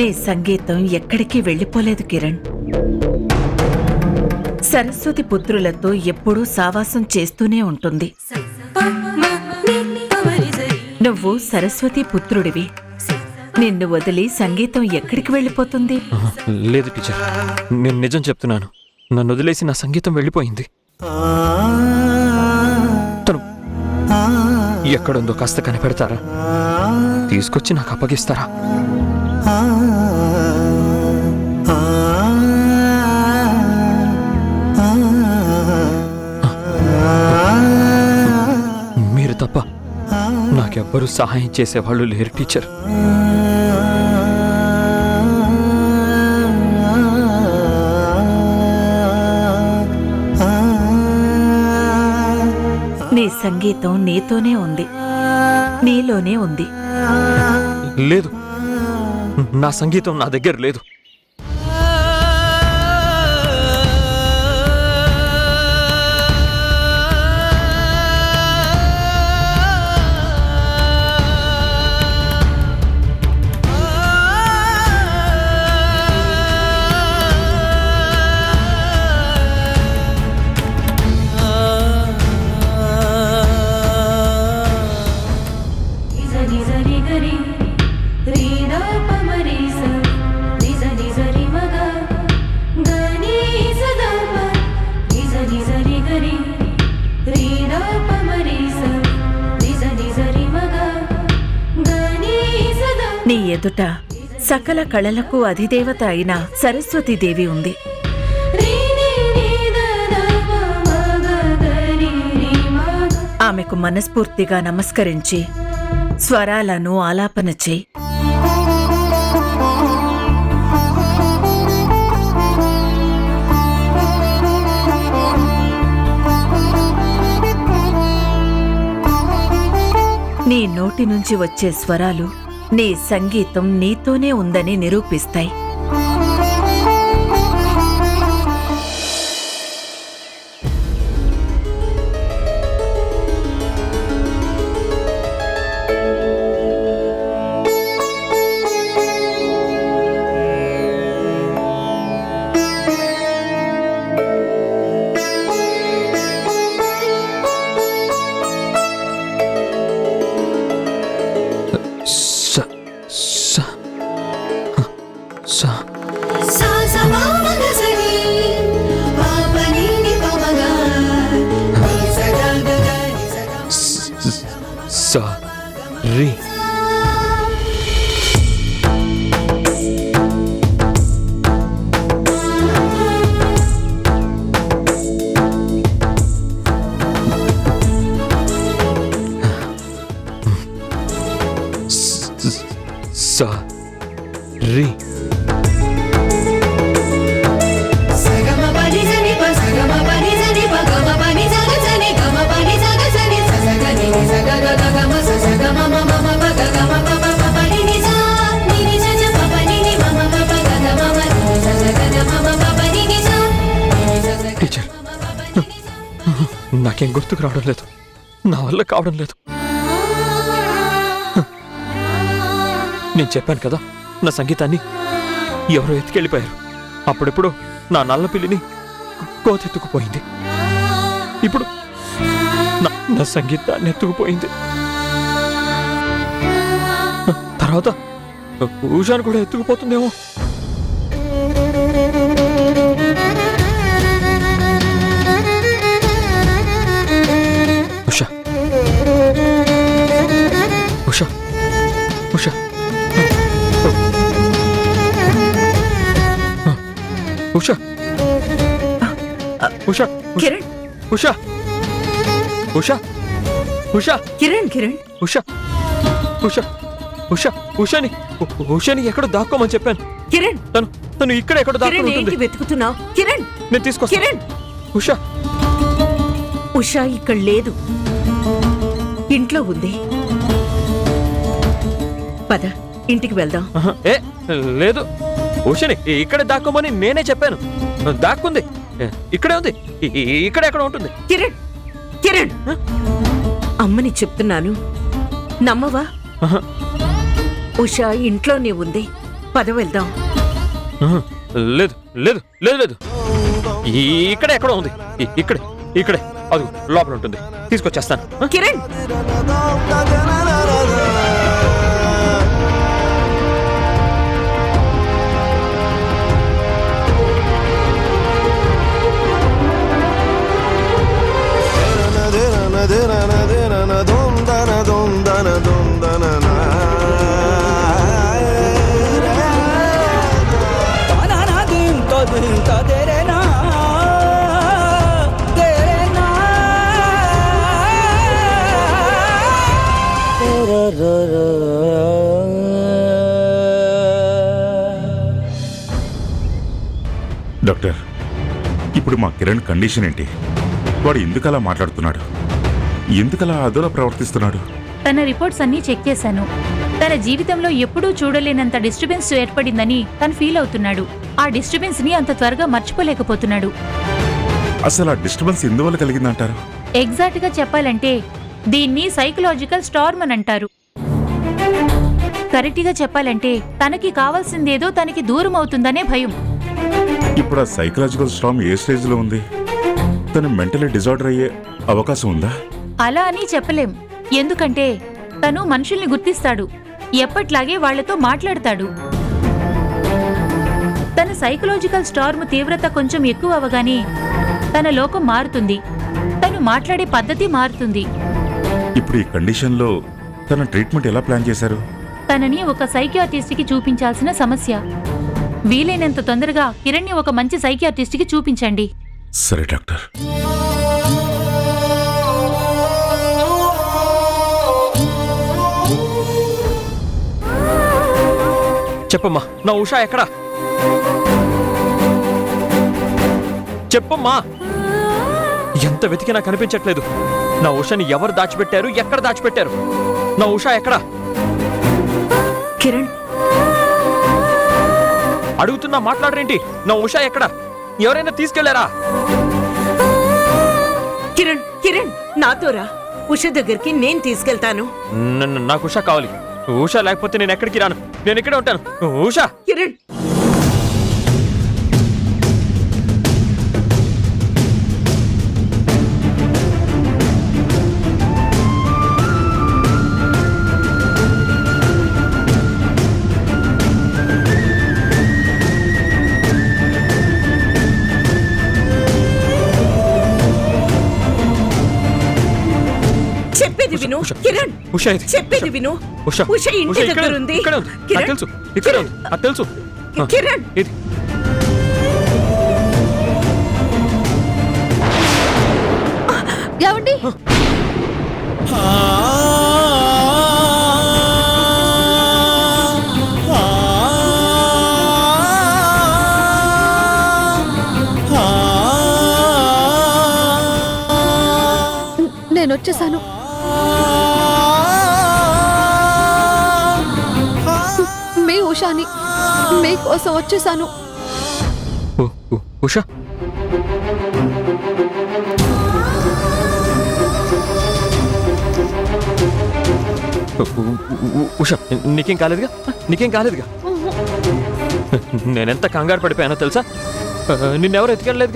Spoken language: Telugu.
నీ సంగీతం ఎక్కడికి వెళ్ళిపోలేదు కిరణ్. సరస్వతి పుత్రులతో ఎప్పుడూ సావాసం చేస్తూనే ఉంటుంది. నువ్వు సరస్వతి పుత్రుడివి. నిన్ను వదిలి సంగీతం ఎక్కడికి వెళ్ళిపోతుంది? లేదు టీచర్, నేను నిజం చెప్తున్నాను. నన్ను వదిలేసి నా సంగీతం వెళ్ళిపోయింది. తను ఎక్కడుందో కాస్త కనిపెడతారా? తీసుకొచ్చి నాకు అప్పగిస్తారా? మీరు తప్ప నాకెవ్వరూ సహాయం చేసేవాళ్ళు లేరు టీచర్. నీ సంగీతం నీతోనే ఉంది, నీలోనే ఉంది. లేదు, నా సంగీతం నా దగ్గర లేదు. నీ ఎదుట సకల కళలకు అధిదేవత అయిన సరస్వతీదేవి ఉంది. ఆమెకు మనస్ఫూర్తిగా నమస్కరించి స్వరాలను ఆలాపన చెయ్యి. నీ నోటి నుంచి వచ్చే స్వరాలు నీ సంగీతం నీతోనే ఉందని నిరూపిస్తాయి. రీ రీ టీచర్, నాకేం గుర్తుకు రావడం లేదు. నా వల్ల కావడం లేదు. నేను చెప్పాను కదా, నా సంగీతాన్ని ఎవరో ఎత్తుకెళ్ళిపోయారు. అప్పుడెప్పుడు నా నల్ల పిల్లిని కోతెత్తుకుపోయింది. ఇప్పుడు నా సంగీతాన్ని ఎత్తుకుపోయింది. తర్వాత ఉషాను కూడా ఎత్తుకుపోతుందేమో. ఉషా, ఉషా, ఉషా, ఉషా, ఉషా, కిరణ్, ఉషా, ఉషా, ఉషా, కిరణ్, కిరణ్, ఉషా, ఉషా, ఉషా, ఉషాని ఉషాని ఎక్కడో దాక్కోమని చెప్పాను. కిరణ్, తను ఇక్కడ ఎక్కడో దాక్కుని ఉంటుంది. వెతుకుతున్నావు? కిరణ్, నేను తీసుకొస్తా. కిరణ్, ఉషా, ఉషా ఇక్కడ లేదు, ఇంట్లో ఉంది. పద, ఇంటికి వెళ్దాం. ఏ లేదు, ఉషాని ఇక్కడే దాక్కోమని నేనే చెప్పాను. దాక్కుంది, ఇక్కడే ఉంది, ఇక్కడ ఎక్కడ ఉంటుంది. కిరణ్, కిరణ్, అమ్మని చెప్తున్నాను, నమ్మవా? ఉషా ఇంట్లోనే ఉంది, పద వెళ్దాం. ఉహు, లేదు లేదు లేదు లేదు ఇక్కడే ఎక్కడో ఉంది. ఇక్కడే ఇక్కడే అది లోపల ఉంటుంది. తీసుకొచ్చేస్తాను. కిరణ్, డాక్టర్, ఇప్పుడు మా కిరణ్ కండిషన్ ఏంటి? వాడు ఎందుకలా మాట్లాడుతున్నాడు? ఎందుకలా అదోలా ప్రవర్తిస్తున్నాడు? తన రిపోర్ట్స్ అన్నీ చెక్ చేశాను. తన జీవితంలో ఎప్పుడూ చూడలేనంత డిస్టర్బెన్స్ ఏర్పడిందని తను ఫీల్ అవుతున్నాడు. ఆ డిస్టర్బెన్స్ ని అంత త్వరగా మర్చిపోలేకపోతున్నాడు. అసలు ఆ డిస్టర్బెన్స్ ఎందువల్ల కలిగిందంటారు? ఎగ్జాక్ట్ గా చెప్పాలంటే దీన్ని సైకలాజికల్ స్టార్మ్ అని అంటారు. కరెక్ట్ గా చెప్పాలంటే తనకి కావాల్సిందేదో తనకి దూరం అవుతుందనే భయం. ఇప్పుడు ఆ సైకలాజికల్ స్టార్మ్ ఏ స్టేజ్ లో ఉంది? తను మెంటలీ డిజార్డర్ అయ్యే అవకాశం ఉందా? అలా అని చెప్పలేం. ఎందుకంటే తను మనుషుల్ని గుర్తిస్తాడు, ఎప్పట్లాగే వాళ్లతో మాట్లాడతాడు. తన సైకలాజికల్ స్టార్మ్ తీవ్రత కొంచెం ఎక్కువ అవగానే తన లోకం మారుతుంది, తను మాట్లాడే పద్ధతి మారుతుంది. ఇప్పుడు ఈ కండిషన్ లో తన ట్రీట్మెంట్ ఎలా ప్లాన్ చేశారు? తనని ఒక సైకియాట్రిస్ట్ కి చూపించాల్సిన సమస్య. వీలైనంత తొందరగా కిరణ్ని ఒక మంచి సైకియాట్రిస్ట్ కి చూపించండి. సరే డాక్టర్. చెప్పమ్మా, నా ఉషా ఎక్కడా? చెప్పమ్మా. ఎంత వెతికినా కనిపించట్లేదు. నా ఉషాని ఎవరు దాచిపెట్టారు? ఎక్కడ దాచిపెట్టారు? నా ఉషా ఎక్కడా? కిరణ్, అడుగుతున్నా, మాట్లాడరేంటి? నా ఉషా ఎక్కడా? ఎవరైనా తీసుకెళ్లారా? కిరణ్, కిరణ్, నాతో రా. ఉష దగ్గరికి నేను తీసుకెళ్తాను. నాకు ఉషా కావాలి. ఉషా లేకపోతే నేను ఎక్కడికి రాను. నేను ఇక్కడే ఉంటాను. ఉషా! కిరణ్, చెప్పేది విను. కిరణ్, ఉషా ఇది. చెప్పేది విను. ఉషా, ఉష ఇంటి దగ్గర ఉంది. ఇక్కడే ఉంది. నాకు కిరణ్, తెలుసు. ఇక్కడే ఉంది. నాకు తెలుసు. కిరణ్, ఇది ఏమండి? నేను వచ్చేసాను. మీ ఉషాని మీకోసం వచ్చేసాను. ఉషా, ఉషా, నీకేం కాలేదుగా? నీకేం కాలేదుగా? నేనెంత కంగారు పడిపోయానో తెలుసా? నిన్నెవరు ఎత్తుకెళ్ళలేదుగా?